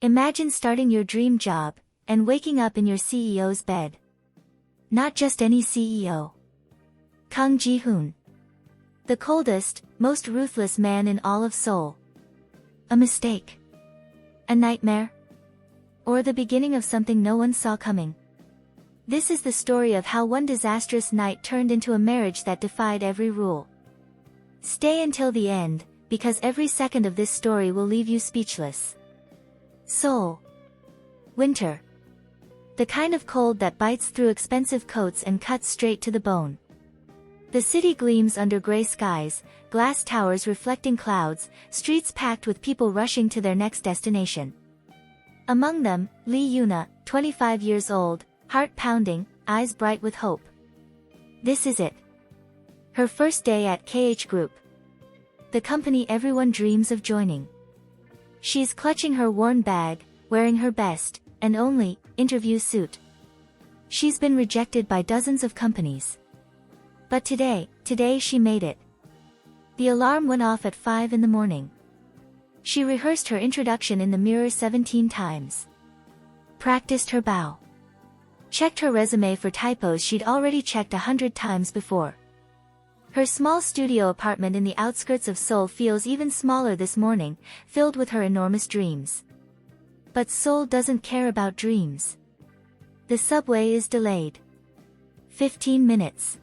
Imagine starting your dream job, and waking up in your CEO's bed. Not just any CEO. Kang Ji-hoon. The coldest, most ruthless man in all of Seoul. A mistake? A nightmare? Or the beginning of something no one saw coming? This is the story of how one disastrous night turned into a marriage that defied every rule. Stay until the end, because every second of this story will leave you speechless. Seoul. Winter. The kind of cold that bites through expensive coats and cuts straight to the bone. The city gleams under gray skies, glass towers reflecting clouds, streets packed with people rushing to their next destination. Among them, Lee Yuna, 25 years old, heart pounding, eyes bright with hope. This is it. Her first day at KH Group. The company everyone dreams of joining. She's clutching her worn bag, wearing her best, and only, interview suit. She's been rejected by dozens of companies. But today she made it. The alarm went off at 5 in the morning. She rehearsed her introduction in the mirror 17 times. Practiced her bow. Checked her resume for typos she'd already checked 100 times before. Her small studio apartment in the outskirts of Seoul feels even smaller this morning, filled with her enormous dreams. But Seoul doesn't care about dreams. The subway is delayed. 15 minutes.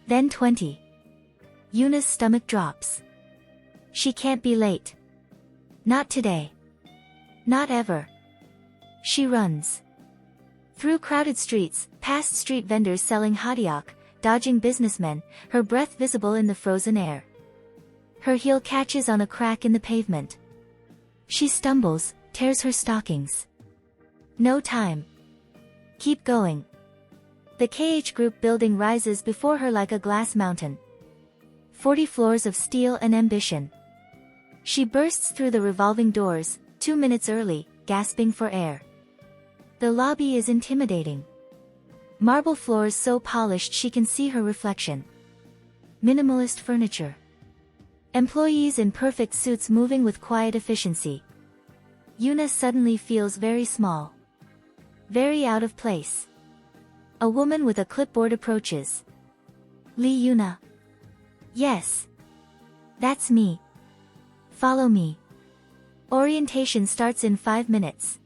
Then 20. Yuna's stomach drops. She can't be late. Not today. Not ever. She runs. Through crowded streets, past street vendors selling hotdog, dodging businessmen, her breath visible in the frozen air. Her heel catches on a crack in the pavement. She stumbles, tears her stockings. No time. Keep going. The KH Group building rises before her like a glass mountain. 40 floors of steel and ambition. She bursts through the revolving doors, 2 minutes early, gasping for air. The lobby is intimidating. Marble floors so polished she can see her reflection. Minimalist furniture. Employees in perfect suits moving with quiet efficiency. Yuna suddenly feels very small. Very out of place. A woman with a clipboard approaches. Lee Yuna. Yes. That's me. Follow me. Orientation starts in 5 minutes.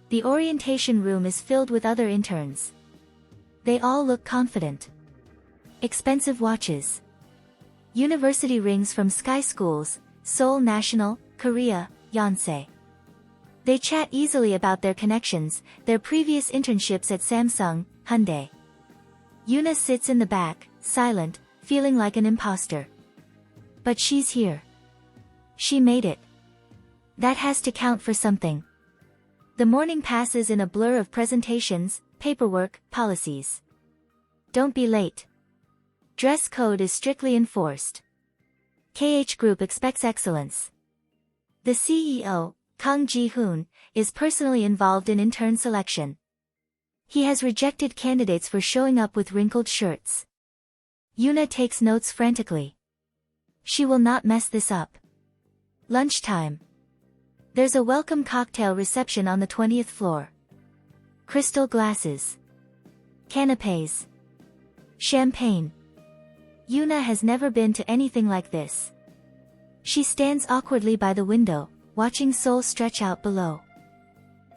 The orientation room is filled with other interns. They all look confident. Expensive watches. University rings from Sky Schools, Seoul National, Korea, Yonsei. They chat easily about their connections, their previous internships at Samsung, Hyundai. Yuna sits in the back, silent, feeling like an imposter. But she's here. She made it. That has to count for something. The morning passes in a blur of presentations, paperwork, policies. Don't be late. Dress code is strictly enforced. KH Group expects excellence. The CEO, Kang Ji-hoon, is personally involved in intern selection. He has rejected candidates for showing up with wrinkled shirts. Yuna takes notes frantically. She will not mess this up. Lunchtime. There's a welcome cocktail reception on the 20th floor. Crystal glasses. Canapes. Champagne. Yuna has never been to anything like this. She stands awkwardly by the window, watching Seoul stretch out below.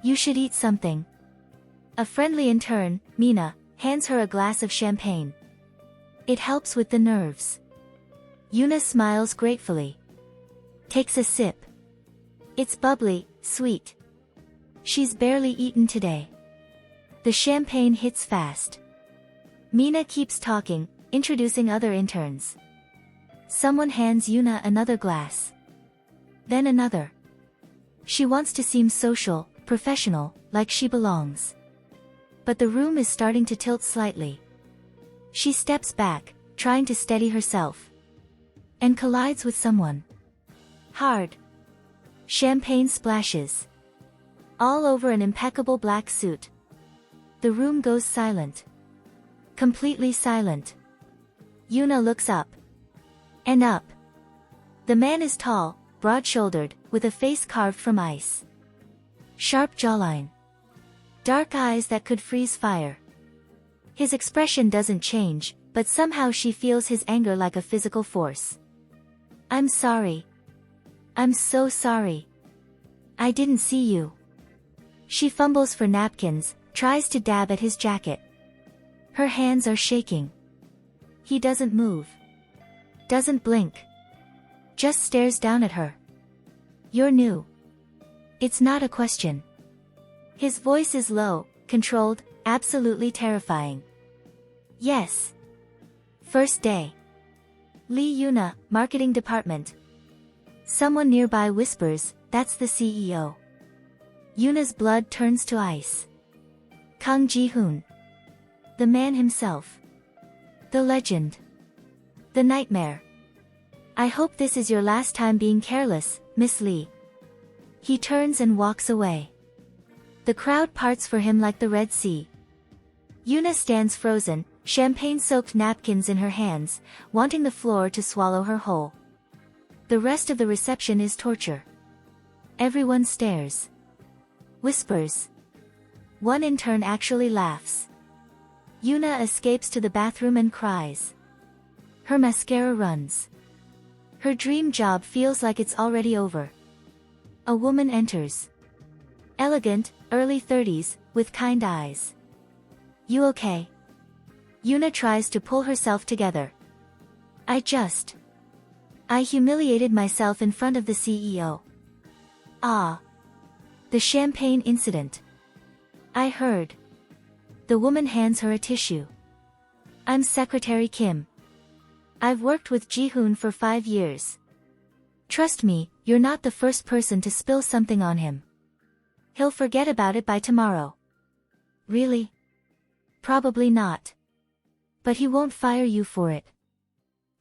You should eat something. A friendly intern, Mina, hands her a glass of champagne. It helps with the nerves. Yuna smiles gratefully. Takes a sip. It's bubbly, sweet. She's barely eaten today. The champagne hits fast. Mina keeps talking, introducing other interns. Someone hands Yuna another glass. Then another. She wants to seem social, professional, like she belongs. But the room is starting to tilt slightly. She steps back, trying to steady herself. And collides with someone. Hard. Champagne splashes. All over an impeccable black suit. The room goes silent. Completely silent. Yuna looks up. And up. The man is tall, broad-shouldered, with a face carved from ice. Sharp jawline. Dark eyes that could freeze fire. His expression doesn't change, but somehow she feels his anger like a physical force. I'm sorry. I'm so sorry. I didn't see you. She fumbles for napkins, tries to dab at his jacket. Her hands are shaking. He doesn't move. Doesn't blink. Just stares down at her. You're new. It's not a question. His voice is low, controlled, absolutely terrifying. Yes. First day. Lee Yuna, marketing department. Someone nearby whispers, that's the CEO. Yuna's blood turns to ice. Kang Ji-hoon. The man himself. The legend. The nightmare. I hope this is your last time being careless, Miss Lee. He turns and walks away. The crowd parts for him like the Red Sea. Yuna stands frozen, champagne-soaked napkins in her hands, wanting the floor to swallow her whole. The rest of the reception is torture. Everyone stares. Whispers. One intern actually laughs. Yuna escapes to the bathroom and cries. Her mascara runs. Her dream job feels like it's already over. A woman enters. Elegant, early 30s, with kind eyes. You okay? Yuna tries to pull herself together. I humiliated myself in front of the CEO. Ah. The champagne incident. I heard. The woman hands her a tissue. I'm Secretary Kim. I've worked with Ji-hoon for 5 years. Trust me, you're not the first person to spill something on him. He'll forget about it by tomorrow. Really? Probably not. But he won't fire you for it.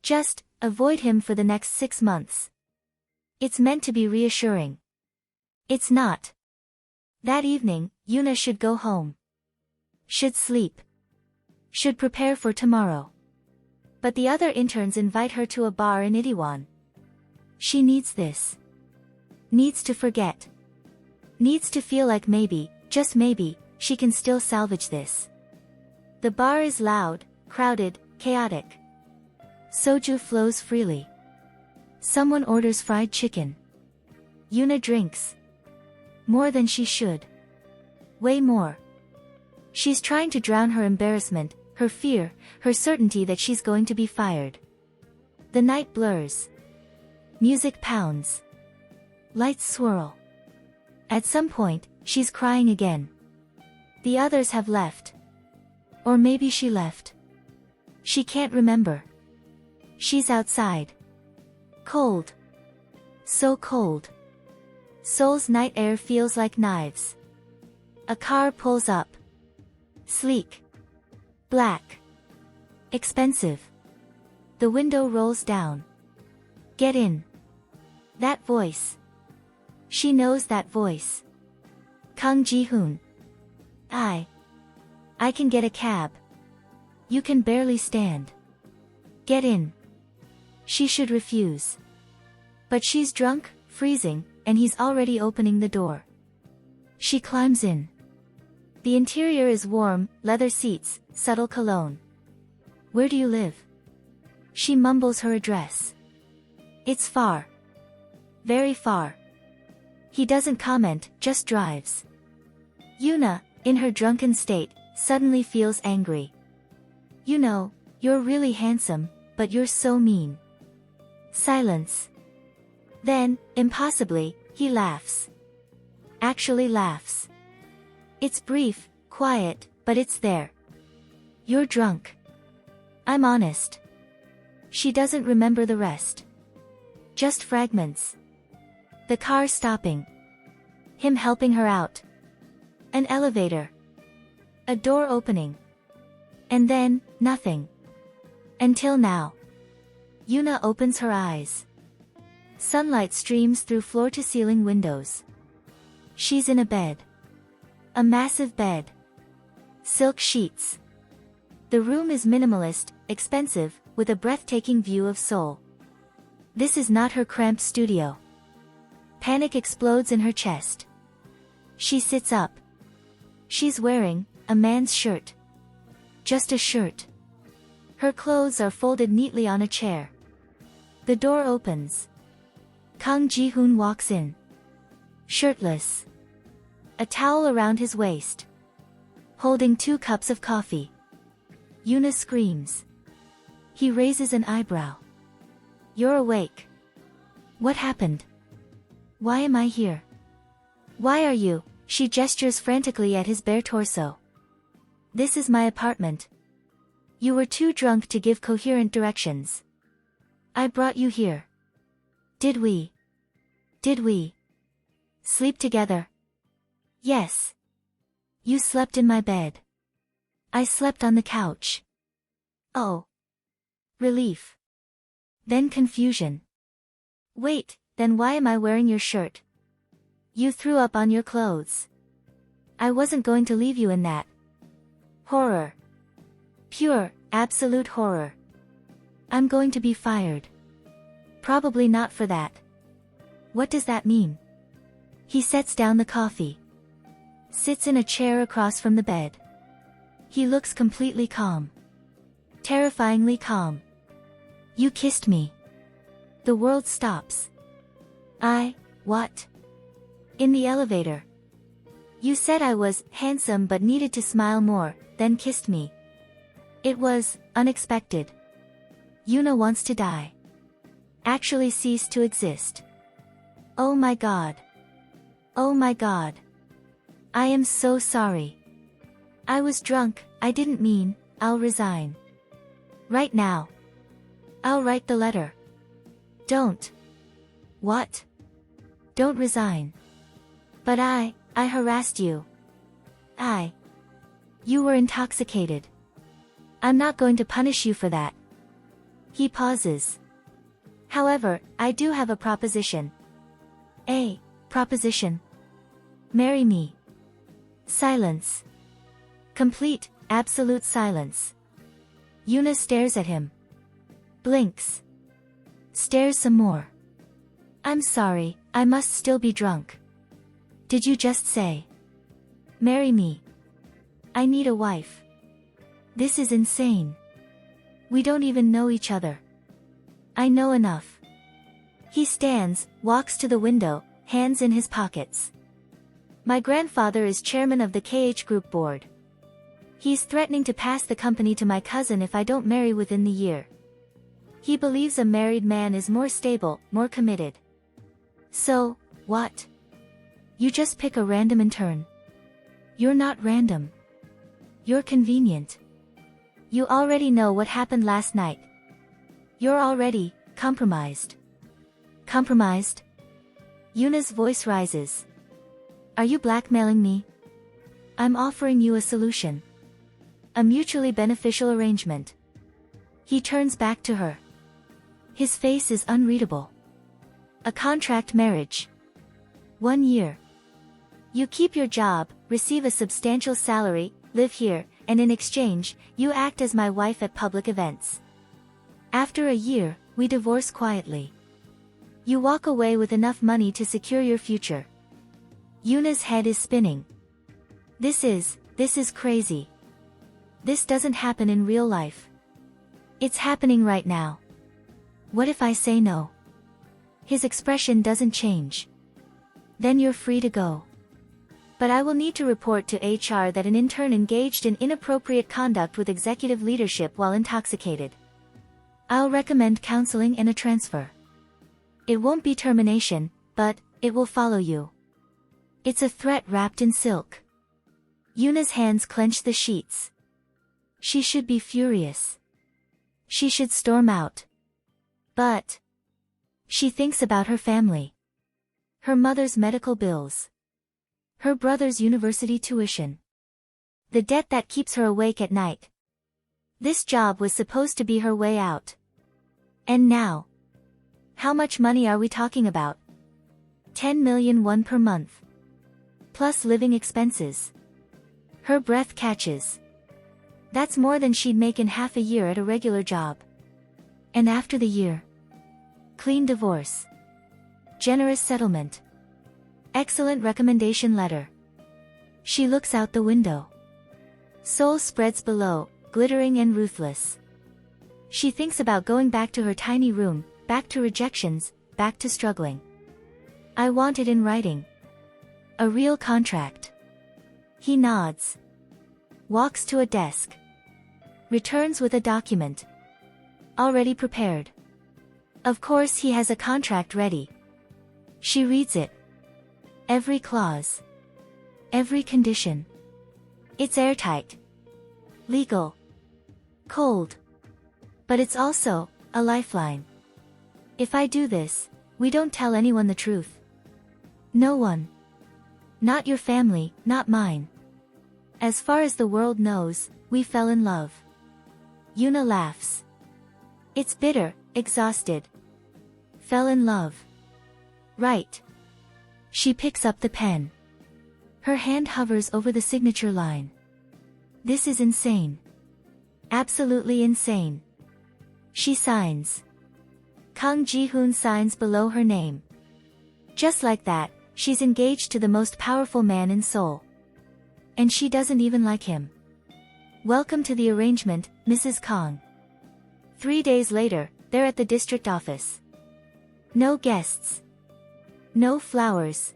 Just avoid him for the next 6 months. It's meant to be reassuring. It's not. That evening, Yuna should go home. Should sleep. Should prepare for tomorrow. But the other interns invite her to a bar in Itaewon. She needs this. Needs to forget. Needs to feel like maybe, just maybe, she can still salvage this. The bar is loud, crowded, chaotic. Soju flows freely. Someone orders fried chicken. Yuna drinks. More than she should. Way more. She's trying to drown her embarrassment, her fear, her certainty that she's going to be fired. The night blurs. Music pounds. Lights swirl. At some point, she's crying again. The others have left. Or maybe she left. She can't remember. She's outside. Cold. So cold. Seoul's night air feels like knives. A car pulls up. Sleek. Black. Expensive. The window rolls down. Get in. That voice. She knows that voice. Kang Ji-hoon. I can get a cab. You can barely stand. Get in. She should refuse. But she's drunk, freezing, and he's already opening the door. She climbs in. The interior is warm, leather seats, subtle cologne. Where do you live? She mumbles her address. It's far. Very far. He doesn't comment, just drives. Yuna, in her drunken state, suddenly feels angry. You know, you're really handsome, but you're so mean. Silence. Then, impossibly, he laughs. Actually laughs. It's brief, quiet, but it's there. You're drunk. I'm honest. She doesn't remember the rest. Just fragments. The car stopping. Him helping her out. An elevator. A door opening. And then, nothing. Until now. Yuna opens her eyes. Sunlight streams through floor-to-ceiling windows. She's in a bed. A massive bed. Silk sheets. The room is minimalist, expensive, with a breathtaking view of Seoul. This is not her cramped studio. Panic explodes in her chest. She sits up. She's wearing a man's shirt. Just a shirt. Her clothes are folded neatly on a chair. The door opens. Kang Ji-hoon walks in. Shirtless. A towel around his waist. Holding 2 cups of coffee. Yuna screams. He raises an eyebrow. You're awake. What happened? Why am I here? Why are you? She gestures frantically at his bare torso. This is my apartment. You were too drunk to give coherent directions. I brought you here. Did we sleep together? Yes. You slept in my bed. I slept on the couch. Oh. Relief. Then confusion. Wait, then why am I wearing your shirt? You threw up on your clothes. I wasn't going to leave you in that. Horror. Pure, absolute horror. I'm going to be fired. Probably not for that. What does that mean? He sets down the coffee. Sits in a chair across from the bed. He looks completely calm. Terrifyingly calm. You kissed me. The world stops. What? In the elevator. You said I was handsome but needed to smile more, then kissed me. It was unexpected. Yuna wants to die. Actually cease to exist. Oh my God. Oh my God. I am so sorry. I was drunk, I didn't mean. I'll resign. Right now. I'll write the letter. Don't. What? Don't resign. But I harassed you. You were intoxicated. I'm not going to punish you for that. He pauses. However, I do have a proposition. A proposition. Marry me. Silence. Complete, absolute silence. Yuna stares at him. Blinks. Stares some more. I'm sorry, I must still be drunk. Did you just say? Marry me. I need a wife. This is insane. We don't even know each other. I know enough. He stands, walks to the window, hands in his pockets. My grandfather is chairman of the KH Group board. He's threatening to pass the company to my cousin if I don't marry within the year. He believes a married man is more stable, more committed. So, what? You just pick a random intern. You're not random. You're convenient. You already know what happened last night. You're already compromised. Compromised? Yuna's voice rises. Are you blackmailing me? I'm offering you a solution. A mutually beneficial arrangement. He turns back to her. His face is unreadable. A contract marriage. 1 year. You keep your job, receive a substantial salary, live here, and in exchange, you act as my wife at public events. After a year, we divorce quietly. You walk away with enough money to secure your future. Yuna's head is spinning. This is crazy. This doesn't happen in real life. It's happening right now. What if I say no? His expression doesn't change. Then you're free to go. But I will need to report to HR that an intern engaged in inappropriate conduct with executive leadership while intoxicated. I'll recommend counseling and a transfer. It won't be termination, but it will follow you. It's a threat wrapped in silk. Yuna's hands clench the sheets. She should be furious. She should storm out. But she thinks about her family. Her mother's medical bills. Her brother's university tuition. The debt that keeps her awake at night. This job was supposed to be her way out. And now? How much money are we talking about? 10 million won per month. Plus living expenses. Her breath catches. That's more than she'd make in half a year at a regular job. And after the year? Clean divorce. Generous settlement. Excellent recommendation letter. She looks out the window. Seoul spreads below, glittering and ruthless. She thinks about going back to her tiny room, back to rejections, back to struggling. I want it in writing. A real contract. He nods. Walks to a desk. Returns with a document. Already prepared. Of course he has a contract ready. She reads it. Every clause. Every condition. It's airtight. Legal. Cold. But it's also a lifeline. If I do this, we don't tell anyone the truth. No one. Not your family, not mine. As far as the world knows, we fell in love. Yuna laughs. It's bitter, exhausted. Fell in love. Right. She picks up the pen. Her hand hovers over the signature line. This is insane. Absolutely insane. She signs. Kang Ji-hoon signs below her name. Just like that, she's engaged to the most powerful man in Seoul. And she doesn't even like him. Welcome to the arrangement, Mrs. Kang. 3 days later, they're at the district office. No guests. No flowers.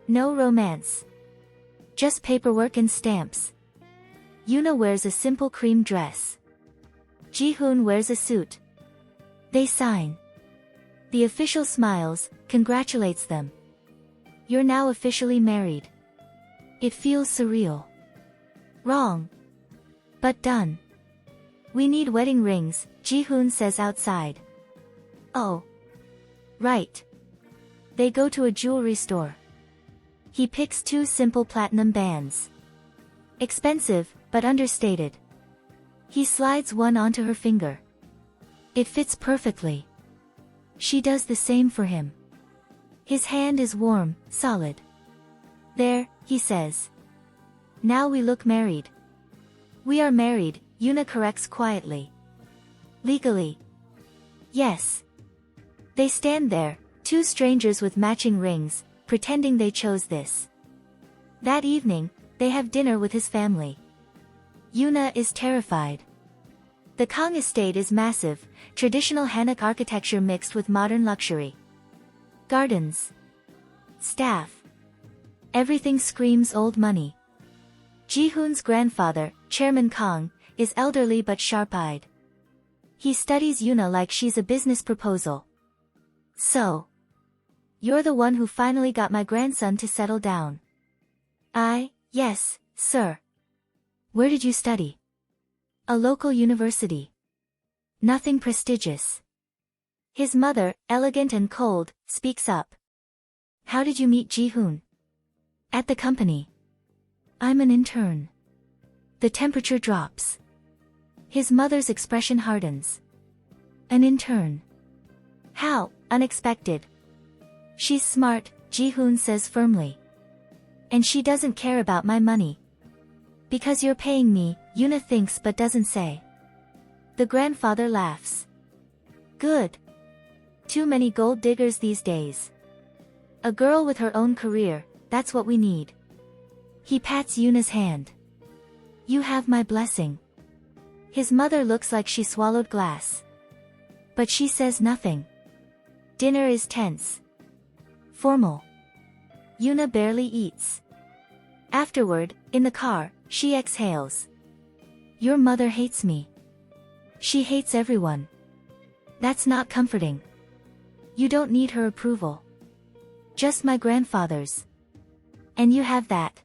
No romance. Just paperwork and stamps. Yuna wears a simple cream dress. Ji-hoon wears a suit. They sign. The official smiles, congratulates them. You're now officially married. It feels surreal. Wrong. But done. We need wedding rings, Ji-hoon says outside. Oh. Right. They go to a jewelry store. He picks 2 simple platinum bands. Expensive, but understated. He slides one onto her finger. It fits perfectly. She does the same for him. His hand is warm, solid. There, he says. Now we look married. We are married, Yuna corrects quietly. Legally. Yes. They stand there, 2 strangers with matching rings, pretending they chose this. That evening, they have dinner with his family. Yuna is terrified. The Kang estate is massive, traditional Hanok architecture mixed with modern luxury. Gardens. Staff. Everything screams old money. Ji-hoon's grandfather, Chairman Kang, is elderly but sharp-eyed. He studies Yuna like she's a business proposal. So. You're the one who finally got my grandson to settle down. Yes, sir. Where did you study? A local university. Nothing prestigious. His mother, elegant and cold, speaks up. How did you meet Ji-hoon? At the company. I'm an intern. The temperature drops. His mother's expression hardens. An intern. How unexpected. She's smart, Ji-hoon says firmly. And she doesn't care about my money. Because you're paying me, Yuna thinks but doesn't say. The grandfather laughs. Good. Too many gold diggers these days. A girl with her own career, that's what we need. He pats Yuna's hand. You have my blessing. His mother looks like she swallowed glass. But she says nothing. Dinner is tense. Formal. Yuna barely eats. Afterward, in the car, she exhales. Your mother hates me. She hates everyone. That's not comforting. You don't need her approval. Just my grandfather's. And you have that.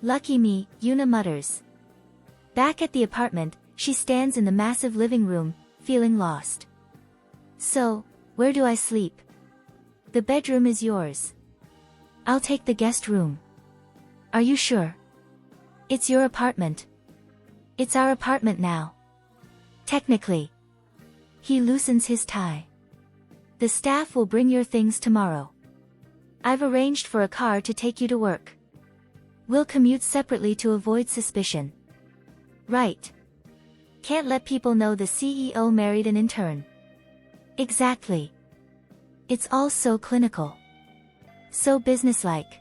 Lucky me, Yuna mutters. Back at the apartment, she stands in the massive living room, feeling lost. So, where do I sleep? The bedroom is yours. I'll take the guest room. Are you sure? It's your apartment. It's our apartment now. Technically. He loosens his tie. The staff will bring your things tomorrow. I've arranged for a car to take you to work. We'll commute separately to avoid suspicion. Right. Can't let people know the CEO married an intern. Exactly. It's all so clinical. So businesslike.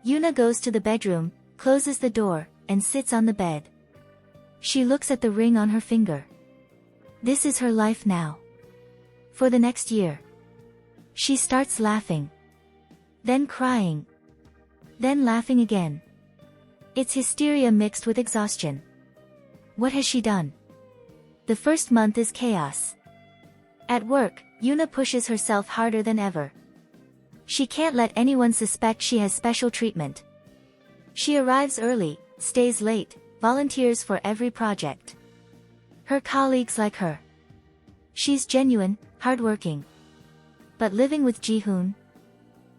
Yuna goes to the bedroom, closes the door, and sits on the bed. She looks at the ring on her finger. This is her life now. For the next year. She starts laughing. Then crying. Then laughing again. It's hysteria mixed with exhaustion. What has she done? The first month is chaos. At work, Yuna pushes herself harder than ever. She can't let anyone suspect she has special treatment. She arrives early, stays late, volunteers for every project. Her colleagues like her. She's genuine, hardworking. But living with Ji-hoon?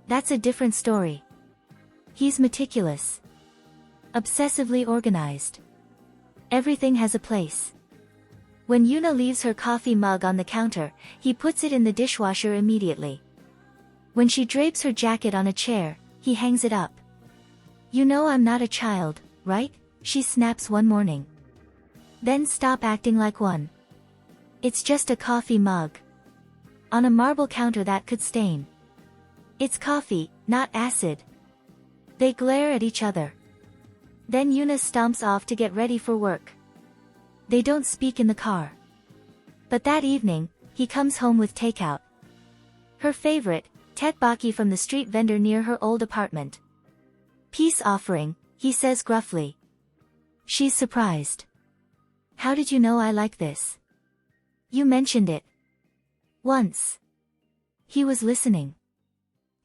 That's a different story. He's meticulous. Obsessively organized. Everything has a place. When Yuna leaves her coffee mug on the counter, he puts it in the dishwasher immediately. When she drapes her jacket on a chair, he hangs it up. You know I'm not a child, right? She snaps one morning. Then stop acting like one. It's just a coffee mug. On a marble counter that could stain. It's coffee, not acid. They glare at each other. Then Yuna stomps off to get ready for work. They don't speak in the car. But that evening, he comes home with takeout. Her favorite, tteokbokki from the street vendor near her old apartment. Peace offering, he says gruffly. She's surprised. How did you know I like this? You mentioned it. Once. He was listening.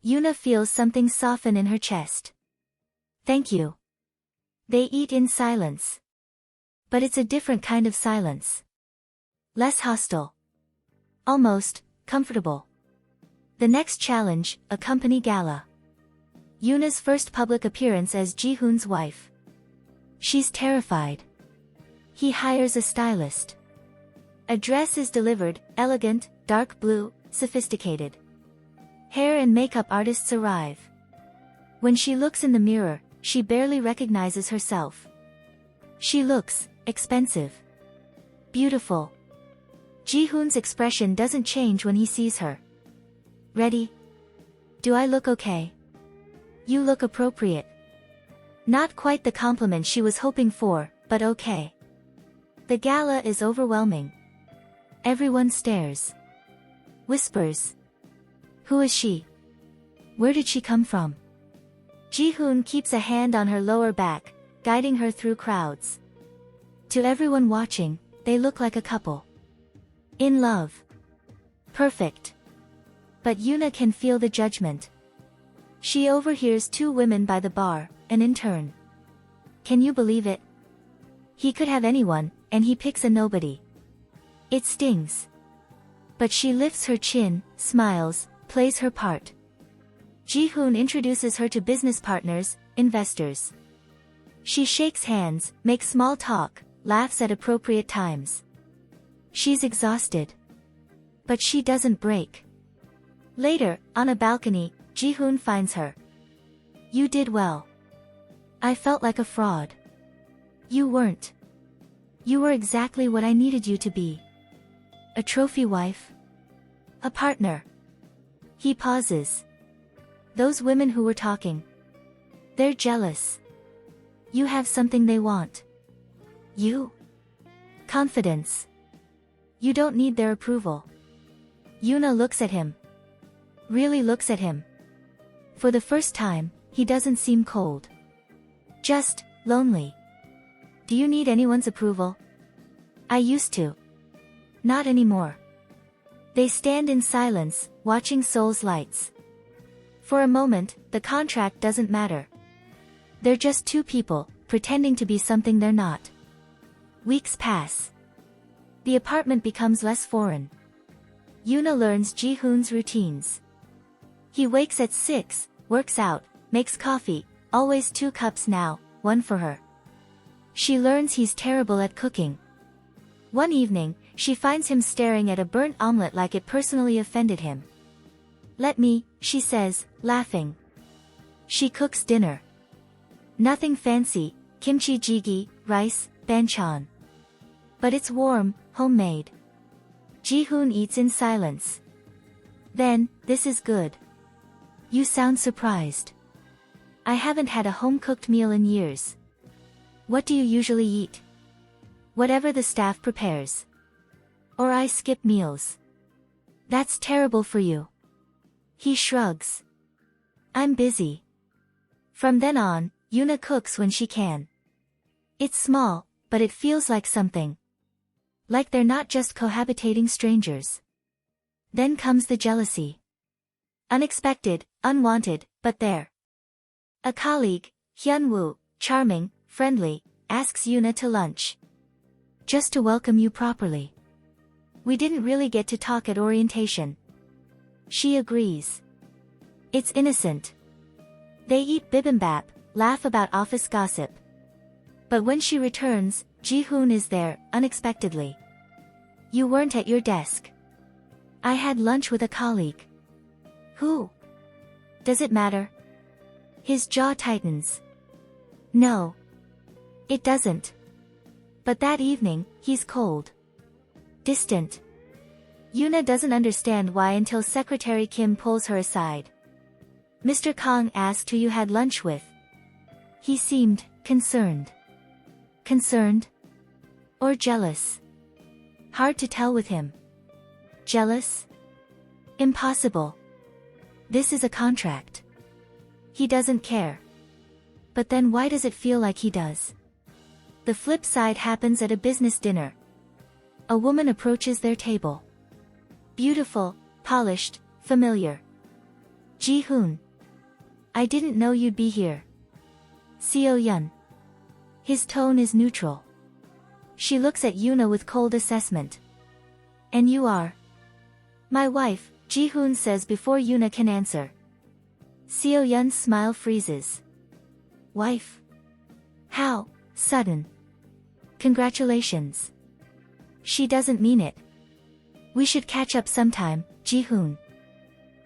Yuna feels something soften in her chest. Thank you. They eat in silence. But it's a different kind of silence. Less hostile. Almost comfortable. The next challenge, a company gala. Yuna's first public appearance as Ji-hoon's wife. She's terrified. He hires a stylist. A dress is delivered, elegant, dark blue, sophisticated. Hair and makeup artists arrive. When she looks in the mirror, she barely recognizes herself. She looks expensive. Beautiful. Ji-hoon's expression doesn't change when he sees her. Ready? Do I look okay? You look appropriate. Not quite the compliment she was hoping for, but okay. The gala is overwhelming. Everyone stares. Whispers. Who is she? Where did she come from? Ji-hoon keeps a hand on her lower back, guiding her through crowds. To everyone watching, they look like a couple. In love. Perfect. But Yuna can feel the judgment. She overhears two women by the bar, an intern. Can you believe it? He could have anyone, and he picks a nobody. It stings. But she lifts her chin, smiles, plays her part. Ji-hoon introduces her to business partners, investors. She shakes hands, makes small talk, laughs at appropriate times. She's exhausted. But she doesn't break. Later, on a balcony, Ji-hoon finds her. You did well. I felt like a fraud. You weren't. You were exactly what I needed you to be. A trophy wife. A partner. He pauses. Those women who were talking. They're jealous. You have something they want. You? Confidence. You don't need their approval. Yuna looks at him. Really looks at him. For the first time, he doesn't seem cold. Just lonely. Do you need anyone's approval? I used to. Not anymore. They stand in silence, watching Seoul's lights. For a moment, the contract doesn't matter. They're just two people, pretending to be something they're not. Weeks pass. The apartment becomes less foreign. Yuna learns Ji-hoon's routines. He wakes at 6, works out, makes coffee, always 2 cups now, 1 for her. She learns he's terrible at cooking. One evening, she finds him staring at a burnt omelette like it personally offended him. Let me, she says, laughing. She cooks dinner. Nothing fancy, kimchi jjigae, rice, banchan. But it's warm, homemade. Ji-hoon eats in silence. Then, this is good. You sound surprised. I haven't had a home-cooked meal in years. What do you usually eat? Whatever the staff prepares. Or I skip meals. That's terrible for you. He shrugs. I'm busy. From then on, Yuna cooks when she can. It's small, but it feels like something. Like they're not just cohabitating strangers. Then comes the jealousy. Unexpected, unwanted, but there. A colleague, Hyun-woo, charming, friendly, asks Yuna to lunch. Just to welcome you properly. We didn't really get to talk at orientation. She agrees. It's innocent. They eat bibimbap, laugh about office gossip. But when she returns, Ji-hoon is there, unexpectedly. You weren't at your desk. I had lunch with a colleague. Who? Does it matter? His jaw tightens. No. It doesn't. But that evening, he's cold. Distant. Yuna doesn't understand why until Secretary Kim pulls her aside. Mr. Kang asked who you had lunch with. He seemed concerned. Concerned? Or jealous? Hard to tell with him. Jealous? Impossible. This is a contract. He doesn't care. But then why does it feel like he does? The flip side happens at a business dinner. A woman approaches their table. Beautiful, polished, familiar. Ji-hoon. I didn't know you'd be here. Seo-yeon. His tone is neutral. She looks at Yuna with cold assessment. And you are? My wife, Ji-hoon says before Yuna can answer. Seo-yeon's smile freezes. Wife? How sudden. Congratulations. She doesn't mean it. We should catch up sometime, Ji-hoon.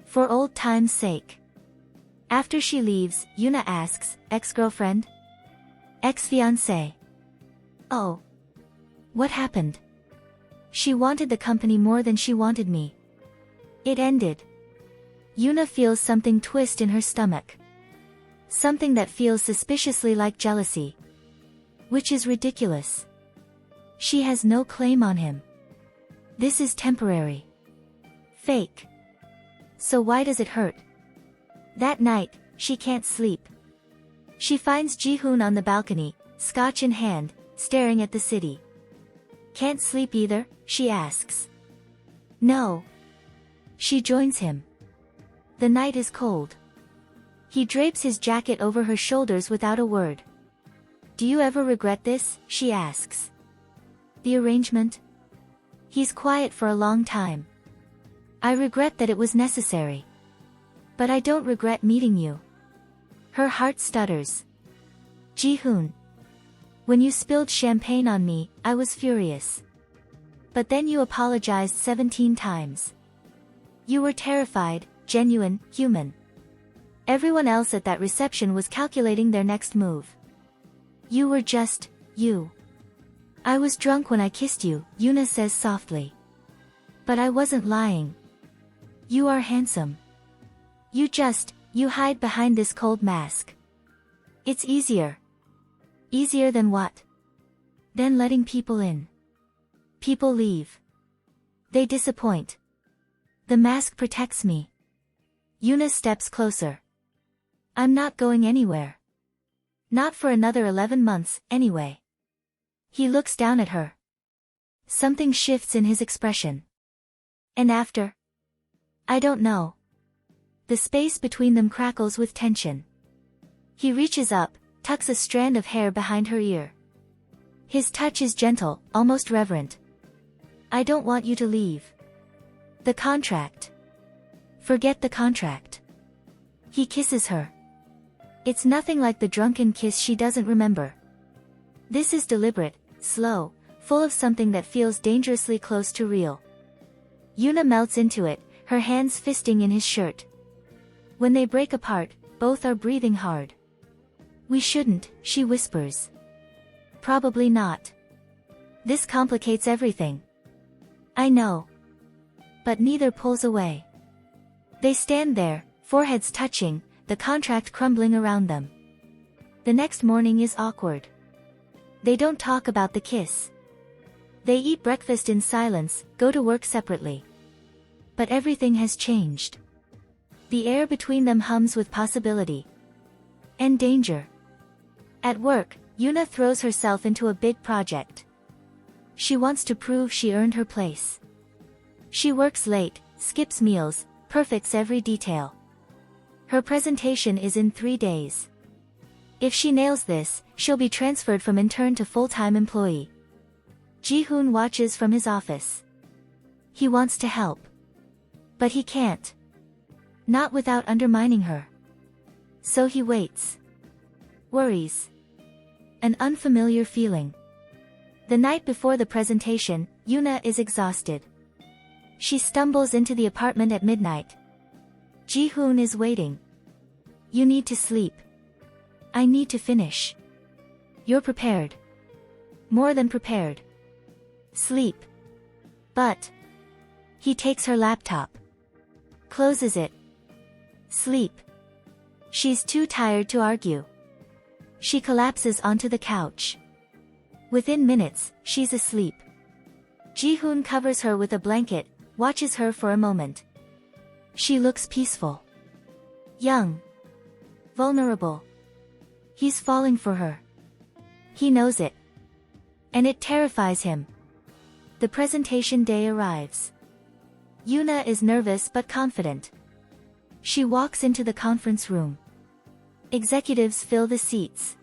For old time's sake. After she leaves, Yuna asks, ex-girlfriend? Ex-fiancé. Oh. What happened? She wanted the company more than she wanted me. It ended. Yuna feels something twist in her stomach. Something that feels suspiciously like jealousy. Which is ridiculous. She has no claim on him. This is temporary. Fake. So why does it hurt? That night, she can't sleep. She finds Ji-hoon on the balcony, scotch in hand, staring at the city. Can't sleep either, she asks. No. She joins him. The night is cold. He drapes his jacket over her shoulders without a word. Do you ever regret this? She asks. The arrangement? He's quiet for a long time. I regret that it was necessary. But I don't regret meeting you. Her heart stutters. Ji-hoon. When you spilled champagne on me, I was furious. But then you apologized 17 times. You were terrified, genuine, human. Everyone else at that reception was calculating their next move. You were just, you. I was drunk when I kissed you, Yuna says softly. But I wasn't lying. You are handsome. You hide behind this cold mask. It's easier. Easier than what? Than letting people in. People leave. They disappoint. The mask protects me. Yuna steps closer. I'm not going anywhere. Not for another 11 months, anyway. He looks down at her. Something shifts in his expression. And after? I don't know. The space between them crackles with tension. He reaches up, tucks a strand of hair behind her ear. His touch is gentle, almost reverent. I don't want you to leave. The contract. Forget the contract. He kisses her. It's nothing like the drunken kiss she doesn't remember. This is deliberate, slow, full of something that feels dangerously close to real. Yuna melts into it, her hands fisting in his shirt. When they break apart, both are breathing hard. We shouldn't, she whispers. Probably not. This complicates everything. I know. But neither pulls away. They stand there, foreheads touching, the contract crumbling around them. The next morning is awkward. They don't talk about the kiss. They eat breakfast in silence, go to work separately. But everything has changed. The air between them hums with possibility. And danger. At work, Yuna throws herself into a big project. She wants to prove she earned her place. She works late, skips meals, perfects every detail. Her presentation is in 3 days. If she nails this, she'll be transferred from intern to full-time employee. Ji-hoon watches from his office. He wants to help. But he can't. Not without undermining her. So he waits. Worries. An unfamiliar feeling. The night before the presentation, Yuna is exhausted. She stumbles into the apartment at midnight. Ji-hoon is waiting. You need to sleep. I need to finish. You're prepared. More than prepared. Sleep. But. He takes her laptop. Closes it. Sleep. She's too tired to argue. She collapses onto the couch. Within minutes, she's asleep. Ji-hoon covers her with a blanket, watches her for a moment. She looks peaceful. Young. Vulnerable. He's falling for her. He knows it. And it terrifies him. The presentation day arrives. Yuna is nervous but confident. She walks into the conference room. Executives fill the seats.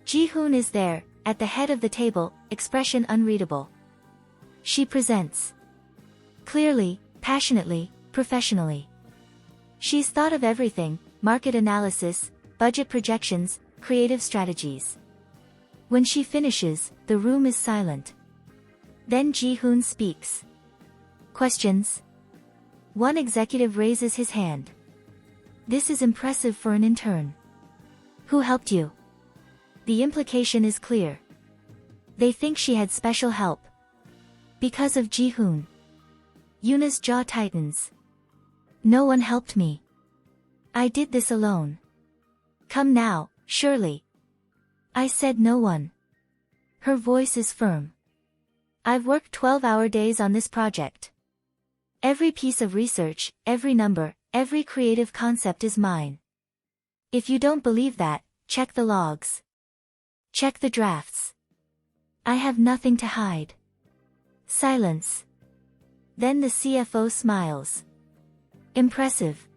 Ji-hoon is there, at the head of the table, expression unreadable. She presents. Clearly, passionately, professionally. She's thought of everything, market analysis, budget projections, creative strategies. When she finishes, the room is silent. Then Ji-hoon speaks. Questions? One executive raises his hand. This is impressive for an intern. Who helped you? The implication is clear. They think she had special help. Because of Ji-hoon. Yuna's jaw tightens. No one helped me. I did this alone. Come now, surely. I said no one. Her voice is firm. I've worked 12-hour days on this project. Every piece of research, every number, every creative concept is mine. If you don't believe that, check the logs. Check the drafts. I have nothing to hide. Silence. Then the CFO smiles. Impressive.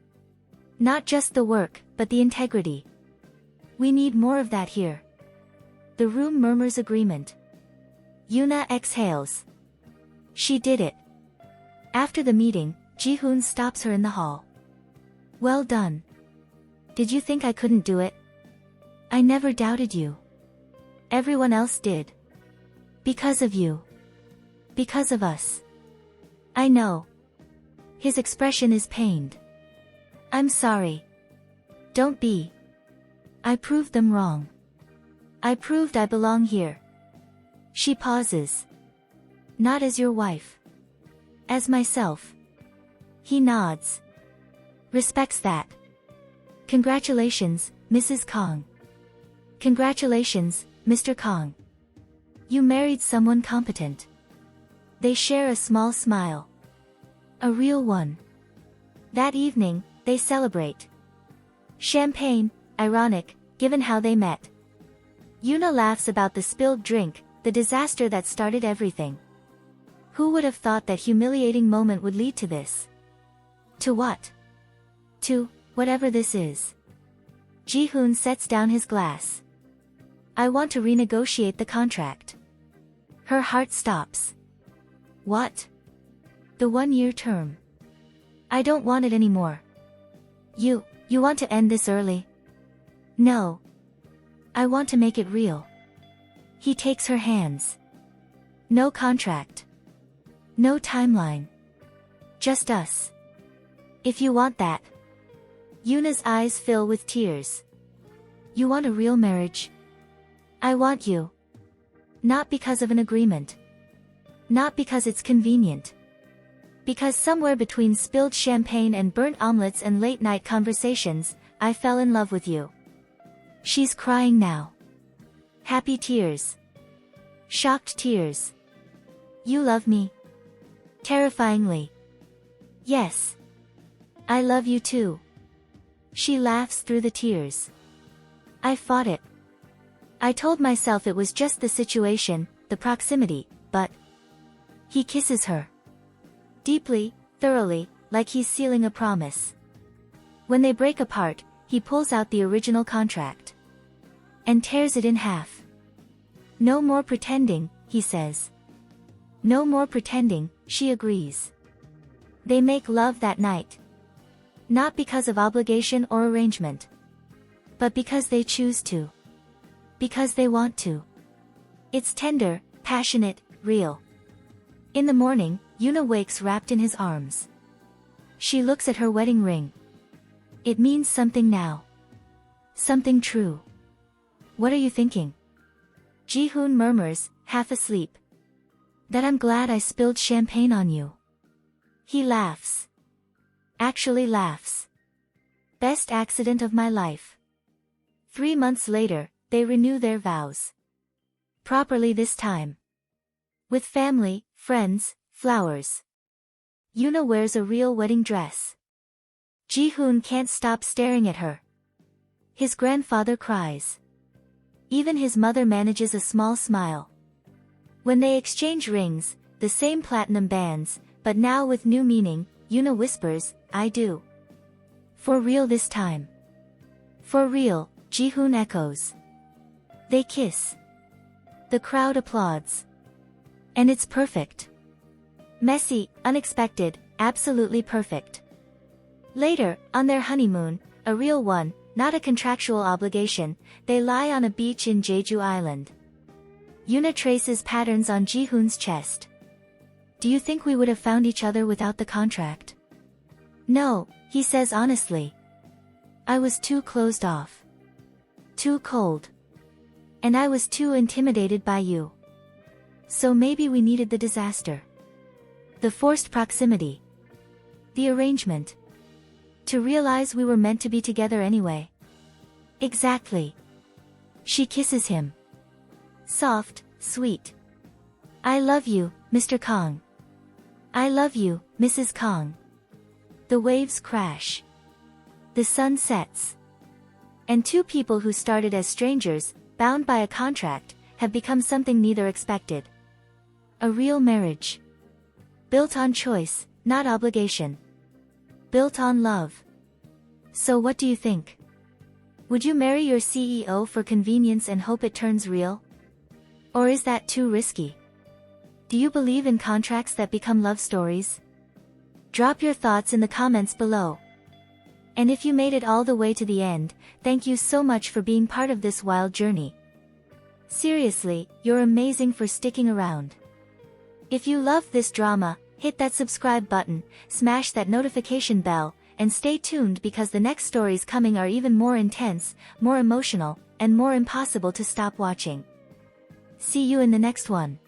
Not just the work, but the integrity. We need more of that here. The room murmurs agreement. Yuna exhales. She did it. After the meeting, Ji-hoon stops her in the hall. Well done. Did you think I couldn't do it? I never doubted you. Everyone else did. Because of you. Because of us. I know. His expression is pained. I'm sorry. Don't be. I proved them wrong. I proved I belong here. She pauses. Not as your wife. As myself. He nods. Respects that. Congratulations, Mrs. Kang. Congratulations, Mr. Kang. You married someone competent. They share a small smile. A real one. That evening, they celebrate. Champagne, ironic, given how they met. Yuna laughs about the spilled drink, the disaster that started everything. Who would have thought that humiliating moment would lead to this? To what? To, whatever this is. Ji-hoon sets down his glass. I want to renegotiate the contract. Her heart stops. What? The 1-year term. I don't want it anymore. You want to end this early? No. I want to make it real. He takes her hands. No contract. No timeline. Just us. If you want that. Yuna's eyes fill with tears. You want a real marriage? I want you. Not because of an agreement. Not because it's convenient. Because somewhere between spilled champagne and burnt omelets and late-night conversations, I fell in love with you. She's crying now. Happy tears. Shocked tears. You love me? Terrifyingly. Yes. I love you too. She laughs through the tears. I fought it. I told myself it was just the situation, the proximity, but... He kisses her. Deeply, thoroughly, like he's sealing a promise. When they break apart, he pulls out the original contract. And tears it in half. No more pretending, he says. No more pretending, she agrees. They make love that night. Not because of obligation or arrangement. But because they choose to. Because they want to. It's tender, passionate, real. In the morning, Yuna wakes wrapped in his arms. She looks at her wedding ring. It means something now. Something true. What are you thinking? Ji-hoon murmurs, half asleep. That I'm glad I spilled champagne on you. He laughs. Actually laughs. Best accident of my life. 3 months later, they renew their vows. Properly this time. With family, friends, flowers. Yuna wears a real wedding dress. Ji-hoon can't stop staring at her. His grandfather cries. Even his mother manages a small smile. When they exchange rings, the same platinum bands, but now with new meaning, Yuna whispers, I do. For real this time. For real, Ji-hoon echoes. They kiss. The crowd applauds. And it's perfect. Messy, unexpected, absolutely perfect. Later, on their honeymoon, a real one, not a contractual obligation, they lie on a beach in Jeju Island. Yuna traces patterns on Ji-hoon's chest. Do you think we would have found each other without the contract? No, he says honestly. I was too closed off. Too cold. And I was too intimidated by you. So maybe we needed the disaster. The forced proximity. The arrangement. To realize we were meant to be together anyway. Exactly. She kisses him. Soft, sweet. I love you, Mr. Kang. I love you, Mrs. Kang. The waves crash. The sun sets. And two people who started as strangers, bound by a contract, have become something neither expected. A real marriage. Built on choice, not obligation. Built on love. So what do you think? Would you marry your CEO for convenience and hope it turns real? Or is that too risky? Do you believe in contracts that become love stories? Drop your thoughts in the comments below. And if you made it all the way to the end, thank you so much for being part of this wild journey. Seriously, you're amazing for sticking around. If you love this drama, hit that subscribe button, smash that notification bell, and stay tuned because the next stories coming are even more intense, more emotional, and more impossible to stop watching. See you in the next one.